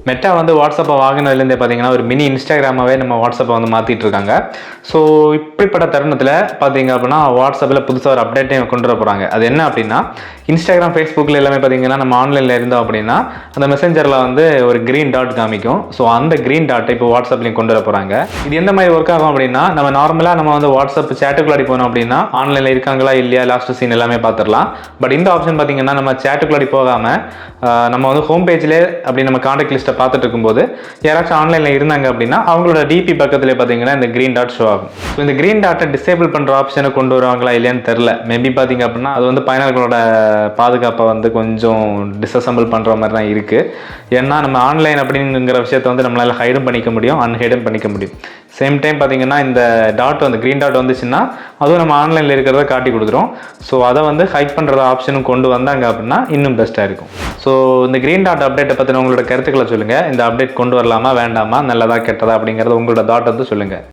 Meta வந்து வாட்ஸ்அப்பை வாங்கினதுலேருந்தே பார்த்தீங்கன்னா ஒரு மினி இன்ஸ்டாகிராமாவே நம்ம வாட்ஸ்அப்பை வந்து மாற்றிட்டு இருக்காங்க. ஸோ இப்படிப்பட்ட தருணத்தில் பார்த்தீங்க அப்படின்னா வாட்ஸ்அப்பில் புதுசாக ஒரு அப்டேட்டையும் கொண்டு வர போகிறாங்க. அது என்ன அப்படின்னா, இன்ஸ்டாகிராம், ஃபேஸ்புக்கில் எல்லாமே பார்த்தீங்கன்னா நம்ம ஆன்லைனில் இருந்தோம் அப்படின்னா அந்த மெசேஞ்சரில் வந்து ஒரு க்ரீன் டாட் காமிக்கும். ஸோ அந்த க்ரீன் டாட்டை இப்போ வாட்ஸ்அப்லையும் கொண்டு வர போகிறாங்க. இது எந்த மாதிரி ஒர்க் ஆகும் அப்படின்னா, நம்ம நார்மலாக நம்ம வந்து வாட்ஸ்அப் சேட்டுக்குள்ளாடி போனோம் அப்படின்னா ஆன்லைனில் இருக்காங்களா இல்லையா, லாஸ்ட் சீன் எல்லாமே பார்த்துடலாம். பட் இந்த ஆப்ஷன் பார்த்தீங்கன்னா நம்ம சேட்டுக்குள்ளாடி போகாமல் நம்ம வந்து ஹோம் பேஜ்லேயே அப்படி நம்ம கான்டாக்ட் லிஸ்ட்டை பார்த்துட்டு இருக்கும்போது யாராச்சும் ஆன்லைனில் இருந்தாங்க அப்படின்னா அவங்களோட டிபி பக்கத்தில் பார்த்தீங்கன்னா இந்த க்ரீன் டாட் ஷோ ஆகும். ஸோ இந்த க்ரீன் டாட்டை டிசேபிள் பண்ணுற ஆப்ஷனை கொண்டு வருவாங்களா இல்லையான்னு தெரில. மேபி பார்த்தீங்க அப்படின்னா அது வந்து பயனர்களோட பாதுகாப்பை வந்து கொஞ்சம் டிஸ்அசம்பிள் பண்ணுற மாதிரி தான் இருக்குது. ஏன்னா நம்ம ஆன்லைன் அப்படிங்கிற விஷயத்தை வந்து நம்மளால் ஹைடும் பண்ணிக்க முடியும், அன்ஹைடும் பண்ணிக்க முடியும். சேம் டைம் பார்த்தீங்கன்னா இந்த டாட் வந்து க்ரீன் டாட் வந்துச்சுன்னா அதுவும் நம்ம ஆன்லைனில் இருக்கிறத காட்டி கொடுத்துரும். ஸோ அதை வந்து ஹைட் பண்ணுற ஆப்ஷனும் கொண்டு வந்தாங்க அப்படின்னா இன்னும் பெஸ்ட்டாக இருக்கும். ஸோ இந்த க்ரீன் டாட் அப்டேட்டை பற்றின உங்களோட கருத்துக்களை சொல்லுங்கள். இந்த அப்டேட் கொண்டு வரலாமா வேண்டாமா, நல்லதா கெட்டதா அப்படிங்கிறது உங்களோட தாட் வந்து சொல்லுங்கள்.